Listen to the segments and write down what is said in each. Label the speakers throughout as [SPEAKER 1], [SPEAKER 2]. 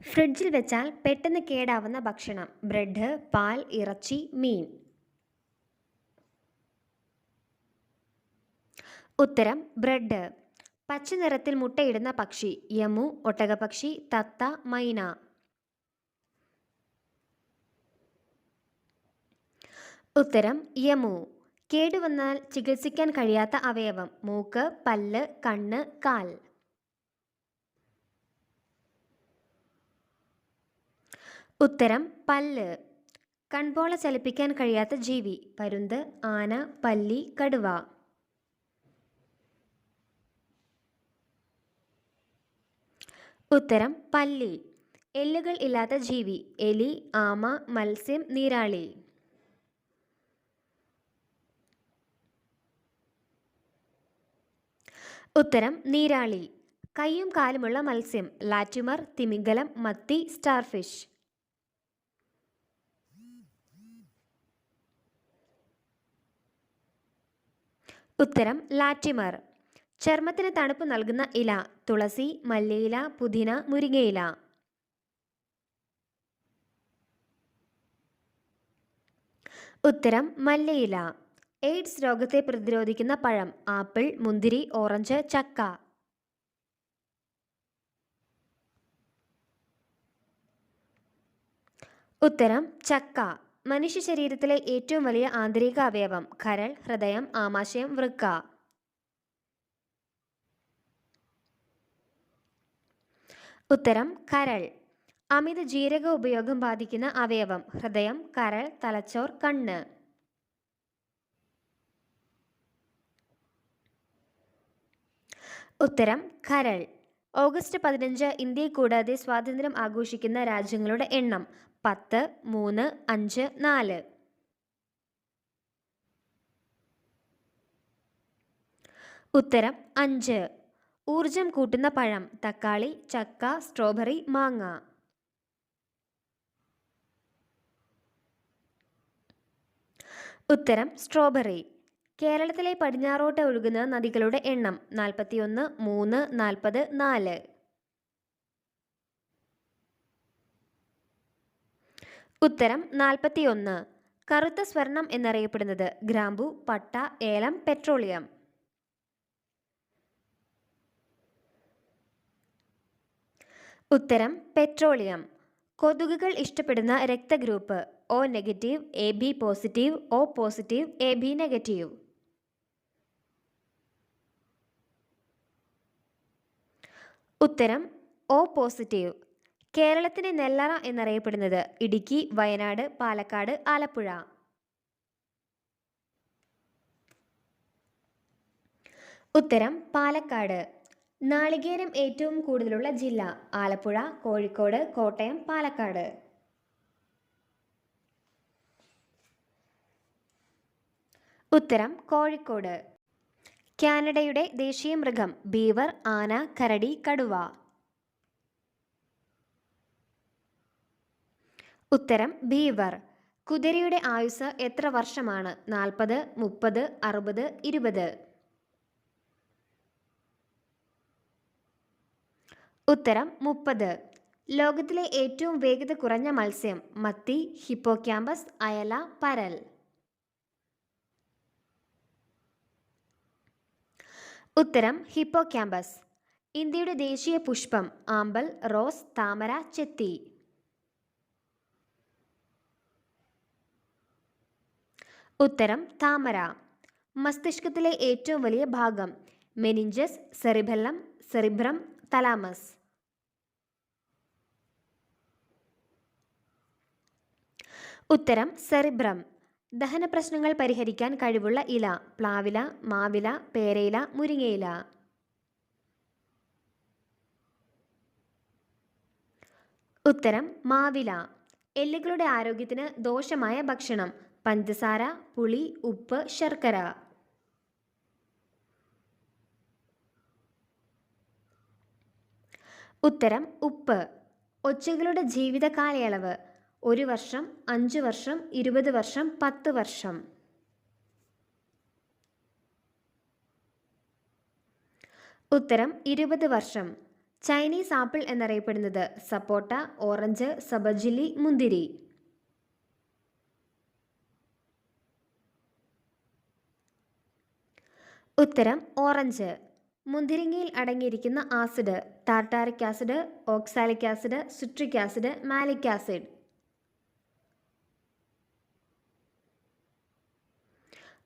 [SPEAKER 1] ഫ്രിഡ്ജിൽ വെച്ചാൽ പെട്ടെന്ന് കേടാവുന്ന ഭക്ഷണം: ബ്രെഡ്, പാൽ, ഇറച്ചി, മീൻ. ഉത്തരം ബ്രെഡ്. പച്ച നിറത്തിൽ മുട്ടയിടുന്ന പക്ഷി: യമു, ഒട്ടകപക്ഷി, തത്ത, മൈന. ഉത്തരം യമു. കേടുവന്നാൽ ചികിത്സിക്കാൻ കഴിയാത്ത അവയവം: മൂക്ക്, പല്ല്, കണ്ണ്, കാൽ. ഉത്തരം പല്ല്. കൺപോള ചലിപ്പിക്കാൻ കഴിയാത്ത ജീവി: പരുന്ത്, ആന, പല്ലി, കടുവ. ഉത്തരം പല്ലി. എല്ലുകൾ ഇല്ലാത്ത ജീവി: എലി, ആമ, മത്സ്യം, നീരാളി. ഉത്തരം നീരാളി. കൈയും കാലുമുള്ള മത്സ്യം: ലാറ്റിമർ, തിമിംഗലം, മത്തി, സ്റ്റാർഫിഷ്. ഉത്തരം ലാറ്റിമർ. ചർമ്മത്തിന് തണുപ്പ് നൽകുന്ന ഇല: തുളസി, മല്ലിയില, പുതിന, മുരിങ്ങയില. ഉത്തരം മല്ലിയില. എയ്ഡ്സ് രോഗത്തെ പ്രതിരോധിക്കുന്ന പഴം: ആപ്പിൾ, മുന്തിരി, ഓറഞ്ച്, ചക്ക. ഉത്തരം ചക്ക. മനുഷ്യ ശരീരത്തിലെ ഏറ്റവും വലിയ ആന്തരിക അവയവം: കരൾ, ഹൃദയം, ആമാശയം, വൃക്ക. ഉത്തരം കരൾ. അമിത ജീരക ഉപയോഗം ബാധിക്കുന്ന അവയവം: ഹൃദയം, കരൾ, തലച്ചോർ, കണ്ണ്. ഉത്തരം കരൾ. ഓഗസ്റ്റ് 15 ഇന്ത്യയെ കൂടാതെ സ്വാതന്ത്ര്യം ആഘോഷിക്കുന്ന രാജ്യങ്ങളുടെ എണ്ണം: 10, 3, 5, 4. ഉത്തരം 5. ഊർജം കൂട്ടുന്ന പഴം: തക്കാളി, ചക്ക, സ്ട്രോബെറി, മാങ്ങ. ഉത്തരം സ്ട്രോബെറി. കേരളത്തിലെ പടിഞ്ഞാറോട്ട് ഒഴുകുന്ന നദികളുടെ എണ്ണം: 41, 3, 40, 4. ഉത്തരം 41. കറുത്ത സ്വർണം എന്നറിയപ്പെടുന്നത്: ഗ്രാമ്പു, പട്ട, ഏലം, പെട്രോളിയം. ഉത്തരം പെട്രോളിയം. കൊതുകുകൾ ഇഷ്ടപ്പെടുന്ന രക്തഗ്രൂപ്പ്: O negative, AB positive, O positive, AB negative. ഉത്തരം O പോസിറ്റീവ്. കേരളത്തിന്റെ നെല്ലറ എന്നറിയപ്പെടുന്നത്: ഇടുക്കി, വയനാട്, പാലക്കാട്, ആലപ്പുഴ. ഉത്തരം പാലക്കാട്. നാളികേരം ഏറ്റവും കൂടുതലുള്ള ജില്ല: ആലപ്പുഴ, കോഴിക്കോട്, കോട്ടയം, പാലക്കാട്. ഉത്തരം കോഴിക്കോട്. കാനഡയുടെ ദേശീയ മൃഗം: ബീവർ, ആന, കരടി, കടുവ. ഉത്തരം ബീവർ. കുതിരയുടെ ആയുസ് എത്ര വർഷമാണ്? 40, 30, 60, 20. ഉത്തരം 30. ലോകത്തിലെ ഏറ്റവും വേഗത കുറഞ്ഞ മത്സ്യം: മത്തി, ഹിപ്പോക്യാമ്പസ്, അയല, പരൽ. ഉത്തരം ഹിപ്പോക്യാമ്പസ്. ഇന്ത്യയുടെ ദേശീയ പുഷ്പം: ആമ്പൽ, റോസ്, താമര, ചെത്തി. ഉത്തരം താമര. മസ്തിഷ്കത്തിലെ ഏറ്റവും വലിയ ഭാഗം: മെനിഞ്ചസ്, സെറിബെല്ലം, സെറിബ്രം, തലാമസ്. ഉത്തരം സെറിബ്രം. ദഹന പ്രശ്നങ്ങൾ പരിഹരിക്കാൻ കഴിവുള്ള ഇല: പ്ലാവില, മാവില, പേരയില, മുരിങ്ങയില. ഉത്തരം മാവില. എല്ലുകളുടെ ആരോഗ്യത്തിന് ദോഷമായ ഭക്ഷണം: പഞ്ചസാര, പുളി, ഉപ്പ്, ശർക്കര. ഉത്തരം ഉപ്പ്. ഒച്ചകളുടെ ജീവിത കാലയളവ്: 1 വർഷം, 5 വർഷം, 20 വർഷം, 10 വർഷം. ഉത്തരം 20 വർഷം. ചൈനീസ് ആപ്പിൾ എന്നറിയപ്പെടുന്നത് സപ്പോട്ട, ഓറഞ്ച്, സബർജില്ലി, മുന്തിരി. ഉത്തരം ഓറഞ്ച്. മുന്തിരിങ്ങയിൽ അടങ്ങിയിരിക്കുന്ന acid: tartaric acid, oxalic acid, citric acid, malic acid.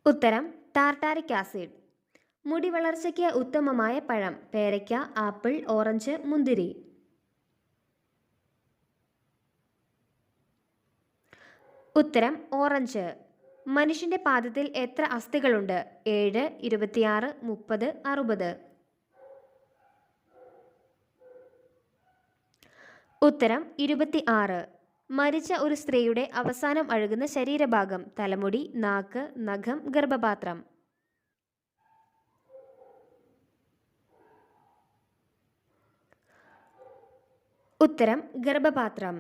[SPEAKER 1] ഉത്തരം ടാർട്ടാറിക് ആസിഡ്. മുടി വളർച്ചയ്ക്ക് ഉത്തമമായ പഴം: പേരയ്ക്ക, ആപ്പിൾ, ഓറഞ്ച്, മുന്തിരി. ഉത്തരം ഓറഞ്ച്. മനുഷ്യന്റെ പാദത്തിൽ എത്ര അസ്ഥികളുണ്ട്? 7, 26, 30, 60. ഉത്തരം 26. മരിച്ച ഒരു സ്ത്രീയുടെ അവസാനം അഴുകുന്ന ശരീരഭാഗം: തലമുടി, നാക്ക്, നഖം, ഗർഭപാത്രം. ഉത്തരം ഗർഭപാത്രം.